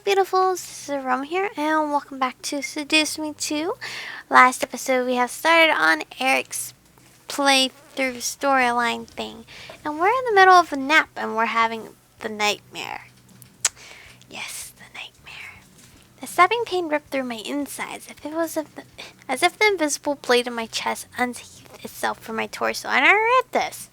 beautifuls, this is Aromie here, and welcome back to Seduce Me 2. Last episode we have started on Eric's playthrough storyline thing, and we're in the middle of a nap and we're having the nightmare. Yes, the nightmare. The stabbing pain ripped through my insides as if the invisible blade in my chest unsheathed itself from my torso, and I read this.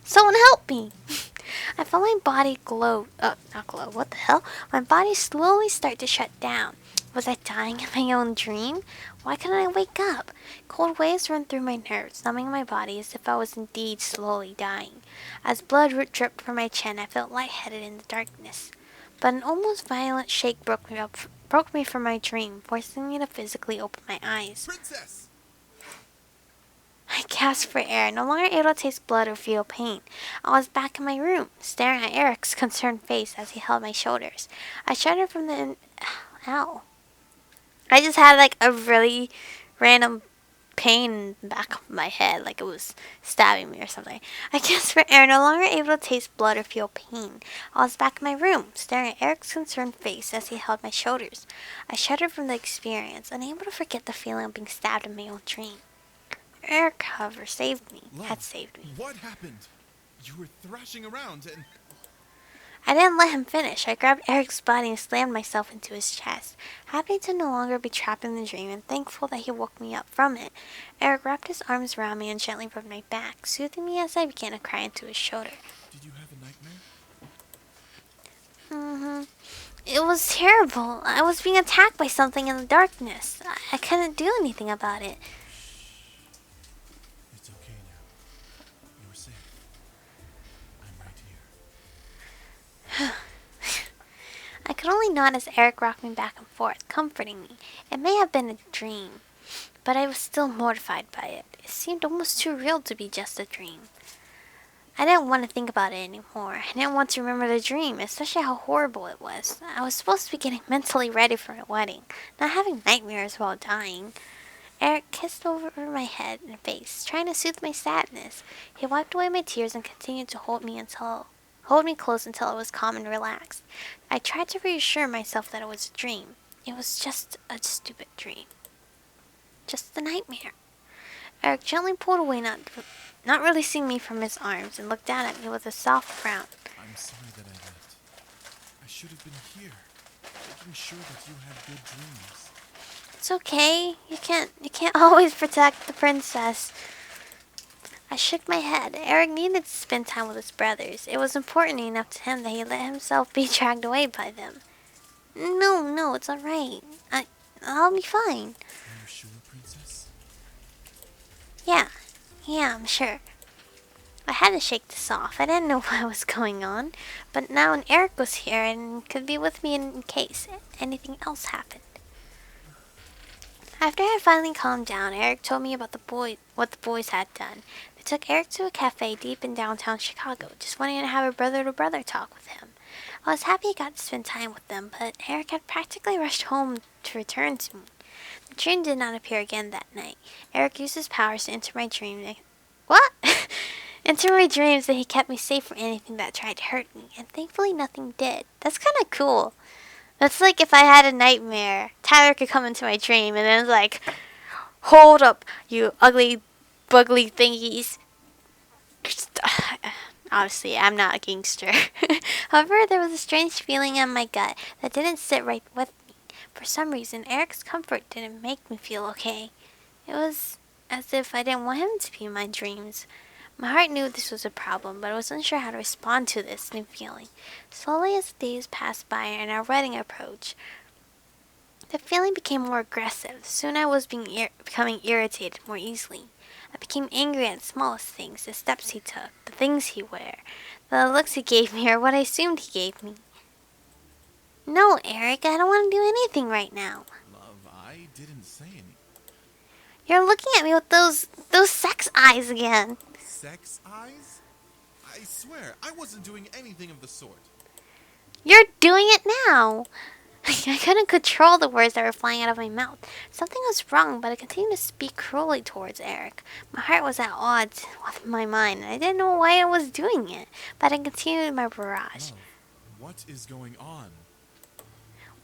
Someone help me! I felt my body what the hell? My body slowly start to shut down. Was I dying in my own dream? Why couldn't I wake up? Cold waves run through my nerves, numbing my body as if I was indeed slowly dying. As blood dripped from my chin, I felt lightheaded in the darkness. But an almost violent shake broke me from my dream, forcing me to physically open my eyes. Princess! I gasped for air, no longer able to taste blood or feel pain. I was back in my room, staring at Eric's concerned face as he held my shoulders. I shuddered from the... Ow. I just had like a really random pain in the back of my head, like it was stabbing me or something. I gasped for air, no longer able to taste blood or feel pain. I was back in my room, staring at Eric's concerned face as he held my shoulders. I shuddered from the experience, unable to forget the feeling of being stabbed in my own dream. Eric, however, had saved me. What happened? You were thrashing around and... I didn't let him finish. I grabbed Eric's body and slammed myself into his chest, happy to no longer be trapped in the dream and thankful that he woke me up from it. Eric wrapped his arms around me and gently rubbed my back, soothing me as I began to cry into his shoulder. Did you have a nightmare? It was terrible. I was being attacked by something in the darkness. I couldn't do anything about it. It's okay now. You're safe. I'm right here. I could only nod as Eric rocked me back and forth, comforting me. It may have been a dream, but I was still mortified by it. It seemed almost too real to be just a dream. I didn't want to think about it anymore. I didn't want to remember the dream, especially how horrible it was. I was supposed to be getting mentally ready for a wedding, not having nightmares while dying. Eric kissed over my head and face, trying to soothe my sadness. He wiped away my tears and continued to hold me close until I was calm and relaxed. I tried to reassure myself that it was a dream. It was just a stupid dream. Just a nightmare. Eric gently pulled away, not releasing me from his arms, and looked down at me with a soft frown. I'm sorry that I left. I should have been here, making sure that you had good dreams. It's okay. You can't always protect the princess. I shook my head. Eric needed to spend time with his brothers. It was important enough to him that he let himself be dragged away by them. No, it's alright. I'll be fine. Are you sure, Princess? Yeah, I'm sure. I had to shake this off. I didn't know what was going on, but now Eric was here and could be with me in case anything else happened. After I had finally calmed down, Eric told me about what the boys had done. They took Eric to a cafe deep in downtown Chicago, just wanting to have a brother-to-brother talk with him. I was happy I got to spend time with them, but Eric had practically rushed home to return to me. The dream did not appear again that night. Eric used his powers to enter my dream. What? Enter my dreams, that he kept me safe from anything that tried to hurt me, and thankfully nothing did. That's kind of cool. That's like if I had a nightmare, Tyler could come into my dream and then it's like, hold up, you ugly, bugly thingies. Obviously, I'm not a gangster. However, there was a strange feeling in my gut that didn't sit right with me. For some reason, Eric's comfort didn't make me feel okay. It was as if I didn't want him to be in my dreams. My heart knew this was a problem, but I was unsure how to respond to this new feeling. Slowly as the days passed by and our wedding approached, the feeling became more aggressive. Soon I was becoming irritated more easily. I became angry at the smallest things, the steps he took, the things he wore, the looks he gave me, or what I assumed he gave me. No, Eric, I don't want to do anything right now. Love, I didn't say anything. You're looking at me with those sex eyes again. Sex eyes? I swear, I wasn't doing anything of the sort. You're doing it now. I couldn't control the words that were flying out of my mouth. Something was wrong, but I continued to speak cruelly towards Eric. My heart was at odds with my mind, and I didn't know why I was doing it, but I continued my barrage. Love, what is going on?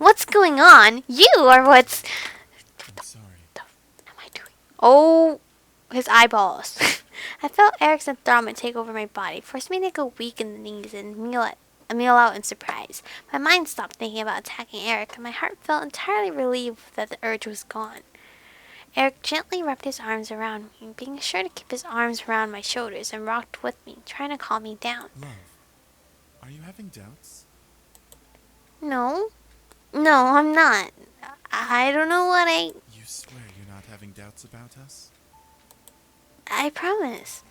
What's going on? You are what's... I'm sorry. Am I doing? Oh, his eyeballs. I felt Eric's enthrallment take over my body, forced me to go weak in the knees and meal out in surprise. My mind stopped thinking about attacking Eric, and my heart felt entirely relieved that the urge was gone. Eric gently wrapped his arms around me, being sure to keep his arms around my shoulders, and rocked with me, trying to calm me down. Love, are you having doubts? No, no, I'm not. I don't know what You swear you're not having doubts about us? I promise.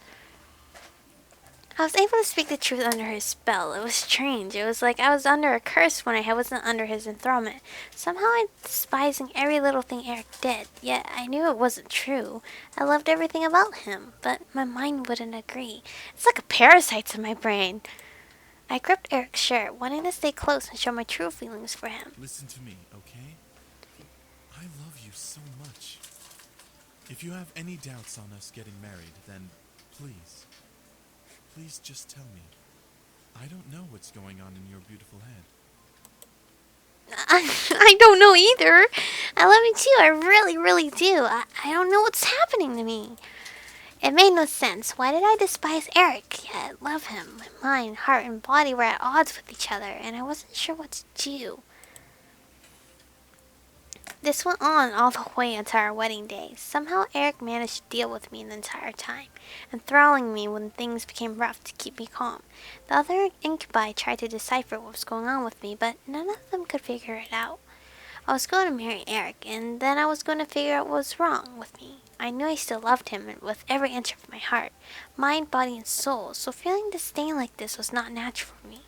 I was able to speak the truth under his spell. It was strange. It was like I was under a curse when I wasn't under his enthrallment. Somehow I despising every little thing Eric did, yet I knew it wasn't true. I loved everything about him, but my mind wouldn't agree. It's like a parasite in my brain. I gripped Eric's shirt, wanting to stay close and show my true feelings for him. Listen to me, okay? I love you so much. If you have any doubts on us getting married, then please, please just tell me. I don't know what's going on in your beautiful head. I don't know either. I love you too. I really, really do. I don't know what's happening to me. It made no sense. Why did I despise Eric? Yet love him. My mind, heart, and body were at odds with each other, and I wasn't sure what to do. This went on all the way until our wedding day. Somehow Eric managed to deal with me the entire time, enthralling me when things became rough to keep me calm. The other incubi tried to decipher what was going on with me, but none of them could figure it out. I was going to marry Eric, and then I was going to figure out what was wrong with me. I knew I still loved him with every inch of my heart, mind, body, and soul, so feeling disdain like this was not natural for me.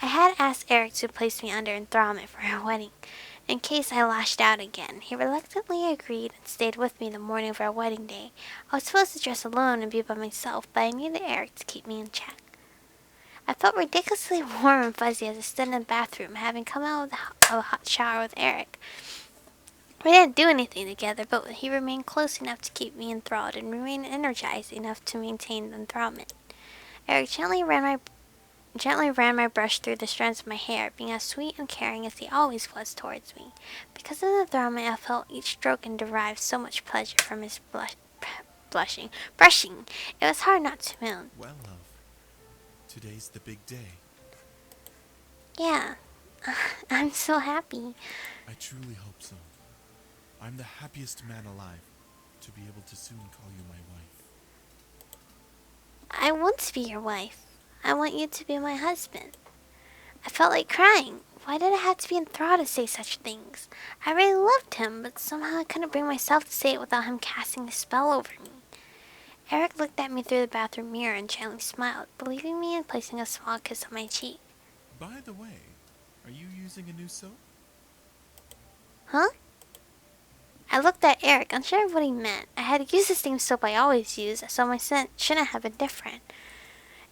I had asked Eric to place me under enthrallment for our wedding, in case I lashed out again. He reluctantly agreed and stayed with me the morning of our wedding day. I was supposed to dress alone and be by myself, but I needed Eric to keep me in check. I felt ridiculously warm and fuzzy as I stood in the bathroom, having come out of a hot shower with Eric. We didn't do anything together, but he remained close enough to keep me enthralled and remained energized enough to maintain the enthrallment. Eric gently ran my brush through the strands of my hair, being as sweet and caring as he always was towards me. Because of the enthrallment, I felt each stroke and derived so much pleasure from his brushing. It was hard not to moan. Well, love, today's the big day. Yeah, I'm so happy. I truly hope so. I'm the happiest man alive to be able to soon call you my wife. I want to be your wife. I want you to be my husband. I felt like crying. Why did I have to be enthralled to say such things? I really loved him, but somehow I couldn't bring myself to say it without him casting a spell over me. Eric looked at me through the bathroom mirror and gently smiled, believing me and placing a small kiss on my cheek. By the way, are you using a new soap? Huh? I looked at Eric, unsure of what he meant. I had used the same soap I always use, so my scent shouldn't have been different.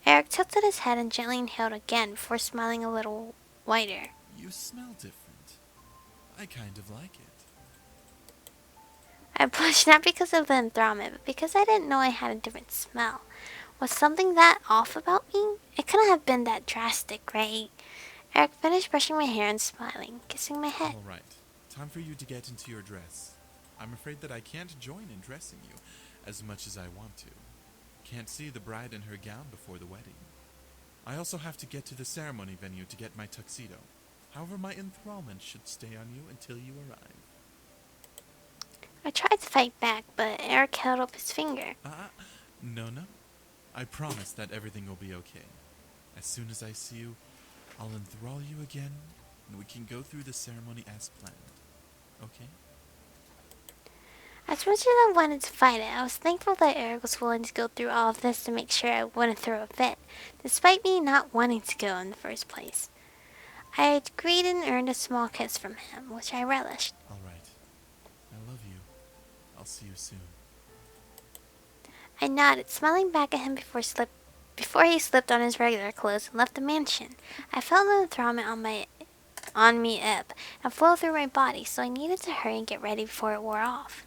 Eric tilted his head and gently inhaled again before smiling a little wider. You smell different. I kind of like it. I blushed not because of the enthrallment, but because I didn't know I had a different smell. Was something that off about me? It couldn't have been that drastic, right? Eric finished brushing my hair and smiling, kissing my head. All right, time for you to get into your dress. I'm afraid that I can't join in dressing you as much as I want to. Can't see the bride in her gown before the wedding. I also have to get to the ceremony venue to get my tuxedo. However, my enthrallment should stay on you until you arrive. I tried to fight back, but Eric held up his finger. No. I promise that everything will be okay. As soon as I see you, I'll enthrall you again, and we can go through the ceremony as planned. Okay? As much as I wanted to fight it, I was thankful that Eric was willing to go through all of this to make sure I wouldn't throw a fit, despite me not wanting to go in the first place. I agreed and earned a small kiss from him, which I relished. All right. I love you. I'll see you soon. I nodded, smiling back at him before he slipped on his regular clothes and left the mansion. I felt the enthrallment on me ebb and flow through my body, so I needed to hurry and get ready before it wore off.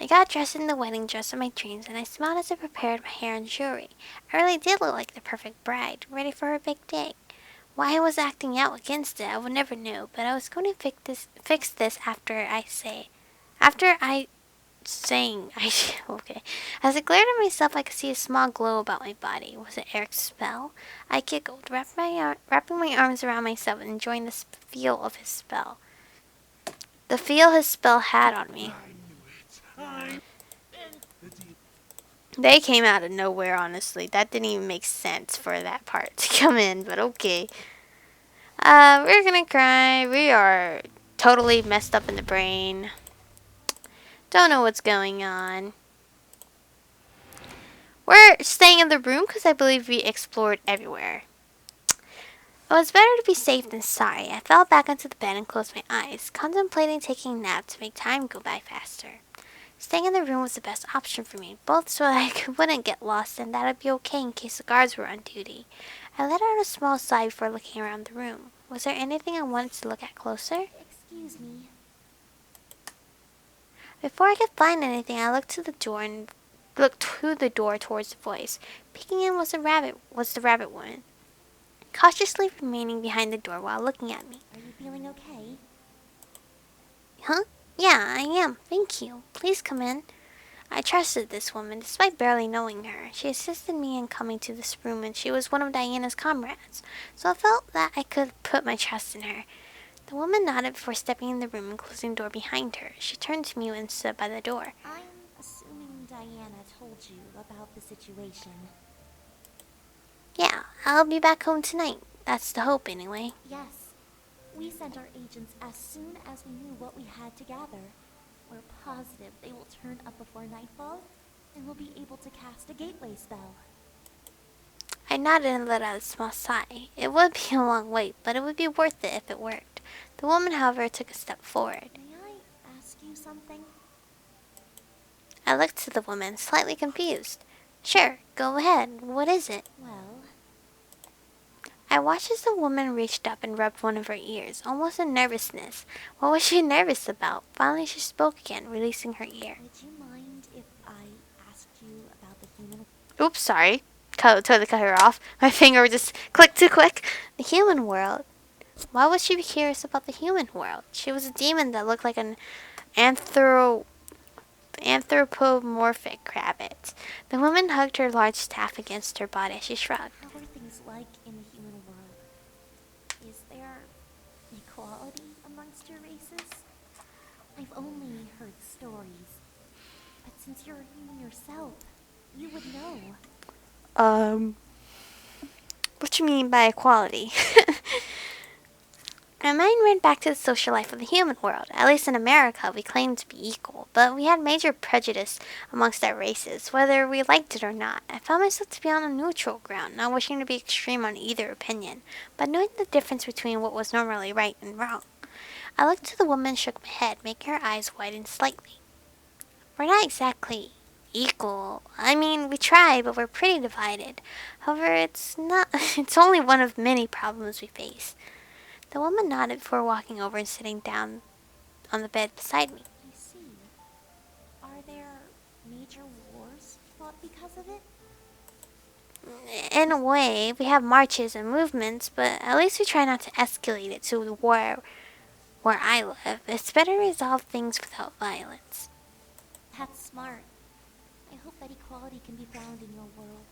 I got dressed in the wedding dress of my dreams, and I smiled as I prepared my hair and jewelry. I really did look like the perfect bride, ready for her big day. Why I was acting out against it, I would never know, but I was going to fix this after I saying I okay. As I glared at myself, I could see a small glow about my body. Was it Eric's spell? I giggled, wrapping my arms around myself and enjoying the feel of his spell. The feel his spell had on me. They came out of nowhere, honestly. That didn't even make sense for that part to come in, but okay. We're gonna cry. We are totally messed up in the brain. Don't know what's going on. We're staying in the room because I believe we explored everywhere. It was better to be safe than sorry. I fell back onto the bed and closed my eyes, contemplating taking a nap to make time go by faster. Staying in the room was the best option for me, both so that I wouldn't get lost and that I'd be okay in case the guards were on duty. I let out a small sigh before looking around the room. Was there anything I wanted to look at closer? Excuse me. Before I could find anything, I looked to the door towards the voice. Peeking in was the rabbit woman, cautiously remaining behind the door while looking at me. Are you feeling okay? Huh? Yeah, I am. Thank you. Please come in. I trusted this woman, despite barely knowing her. She assisted me in coming to this room, and she was one of Diana's comrades, so I felt that I could put my trust in her. The woman nodded before stepping in the room and closing the door behind her. She turned to me and stood by the door. I'm assuming Diana told you about the situation. Yeah, I'll be back home tonight. That's the hope, anyway. Yes. We sent our agents as soon as we knew what we had to gather. We're positive they will turn up before nightfall, and we'll be able to cast a gateway spell. I nodded and let out a small sigh. It would be a long wait, but it would be worth it if it worked. The woman, however, took a step forward. May I ask you something? I looked to the woman, slightly confused. Sure, go ahead. What is it? Well, I watched as the woman reached up and rubbed one of her ears, almost in nervousness. What was she nervous about? Finally she spoke again, releasing her ear. would you mind if I asked you about the human? Oops, sorry. Totally cut her off. My finger just clicked too quick. The human world. Why would she be curious about the human world? She was a demon that looked like an anthropomorphic rabbit. The woman hugged her large staff against her body as she shrugged. How are things like in the human world? Is there equality amongst your races? I've only heard stories. But since you're a human yourself, you would know. What you mean by equality? My mind went back to the social life of the human world. At least in America, we claimed to be equal, but we had major prejudice amongst our races, whether we liked it or not. I found myself to be on a neutral ground, not wishing to be extreme on either opinion, but knowing the difference between what was normally right and wrong. I looked to the woman and shook my head, making her eyes widen slightly. We're not exactly equal. I mean, we try, but we're pretty divided. However, it's only one of many problems we face. The woman nodded before walking over and sitting down on the bed beside me. I see. Are there major wars fought because of it? In a way, we have marches and movements, but at least we try not to escalate it to the war where I live. It's better to resolve things without violence. That's smart. I hope that equality can be found in your world.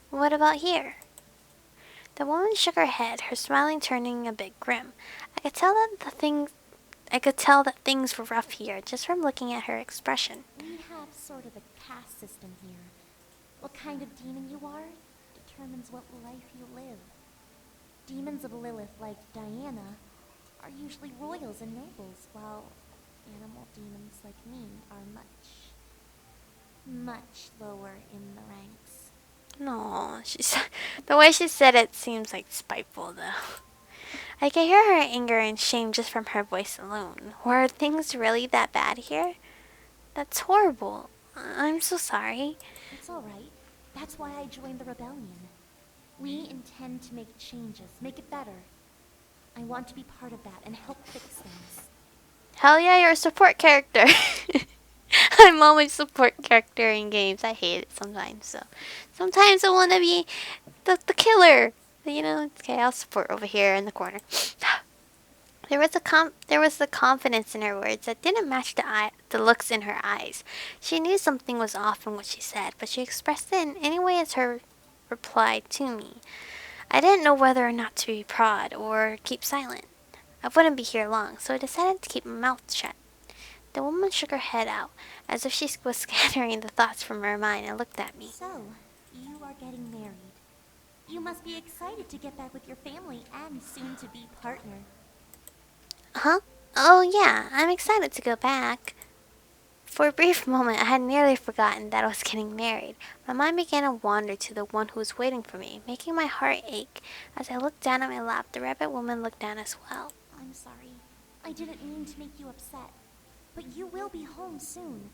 What about here? The woman shook her head, her smiling turning a bit grim. I could tell that things were rough here just from looking at her expression. We have sort of a caste system here. What kind of demon you are determines what life you live. Demons of Lilith like Diana are usually royals and nobles, while animal demons like me are much lower in the ranks. No, the way she said it seems like spiteful, though. I could hear her anger and shame just from her voice alone. Were things really that bad here? That's horrible. I'm so sorry. It's alright. That's why I joined the rebellion. We intend to make changes, make it better. I want to be part of that and help fix things. Hell yeah, you're a support character. I'm always a support character in games. I hate it sometimes. So sometimes I want to be the killer. Okay, I'll support over here in the corner. There was the confidence in her words that didn't match the looks in her eyes. She knew something was off in what she said, but she expressed it in any way as her reply to me. I didn't know whether or not to be proud or keep silent. I wouldn't be here long, so I decided to keep my mouth shut. The woman shook her head out, as if she was scattering the thoughts from her mind, and looked at me. So, you are getting married. You must be excited to get back with your family and soon-to-be partner. Huh? Oh yeah, I'm excited to go back. For a brief moment, I had nearly forgotten that I was getting married. My mind began to wander to the one who was waiting for me, making my heart ache. As I looked down at my lap, the rabbit woman looked down as well. I'm sorry. I didn't mean to make you upset. But you will be home soon.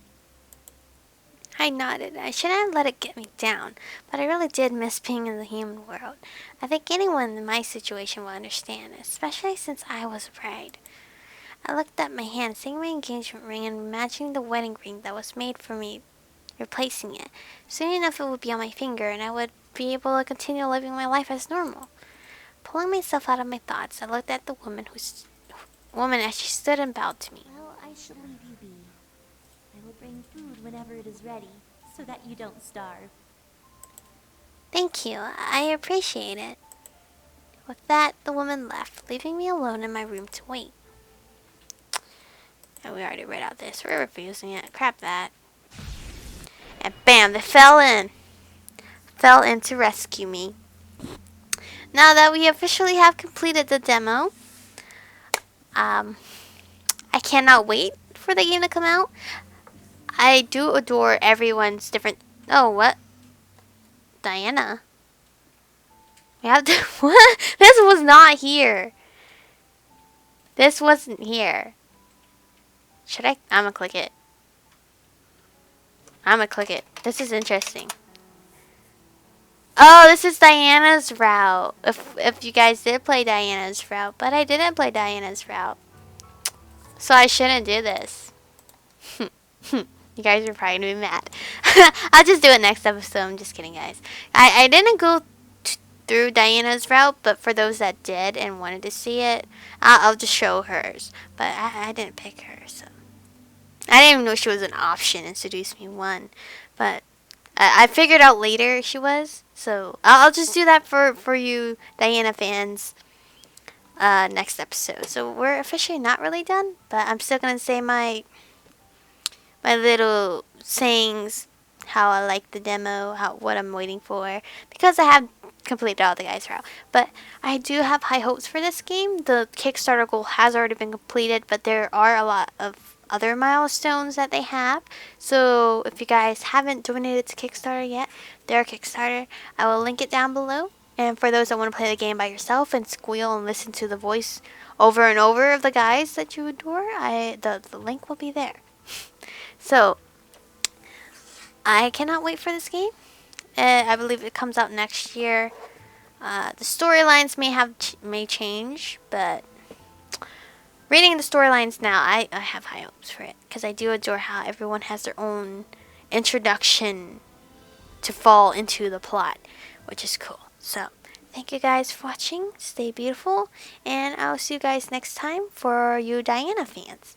I nodded. I shouldn't have let it get me down, but I really did miss being in the human world. I think anyone in my situation will understand, especially since I was a bride. I looked at my hand, seeing my engagement ring and imagining the wedding ring that was made for me, replacing it. Soon enough it would be on my finger, and I would be able to continue living my life as normal. Pulling myself out of my thoughts, I looked at the woman as she stood and bowed to me. Well, I shall leave you be. I will bring food whenever it is ready, so that you don't starve. Thank you. I appreciate it. With that, the woman left, leaving me alone in my room to wait. And we already read out this. We're refusing it. Crap that. And bam, they fell in. Fell in to rescue me. Now that we officially have completed the demo, I cannot wait for the game to come out. I do adore everyone's different... Oh, what? Diana. We have to... What? This was not here. This wasn't here. Should I? I'm gonna click it. I'm gonna click it. This is interesting. Oh, this is Diana's route. If you guys did play Diana's route, but I didn't play Diana's route, so I shouldn't do this. You guys are probably gonna be mad. I'll just do it next episode. I'm just kidding, guys. I didn't go through Diana's route, but for those that did and wanted to see it, I'll just show hers. But I didn't pick her, so. I didn't even know she was an option in Seduce Me 1. But I figured out later she was. So I'll just do that for you Diana fans next episode. So we're officially not really done. But I'm still going to say my little sayings. How I like the demo. What I'm waiting for. Because I have completed all the guys' route. But I do have high hopes for this game. The Kickstarter goal has already been completed. But there are a lot of other milestones that they have. So if you guys haven't donated to Kickstarter yet, their Kickstarter, I will link it down below. And for those that want to play the game by yourself and squeal and listen to the voice over and over of the guys that you adore, the link will be there. So I cannot wait for this game. I believe it comes out next year. The storylines may change, but reading the storylines now, I have high hopes for it. Because I do adore how everyone has their own introduction to fall into the plot, which is cool. So, thank you guys for watching. Stay beautiful. And I'll see you guys next time for you Diana fans.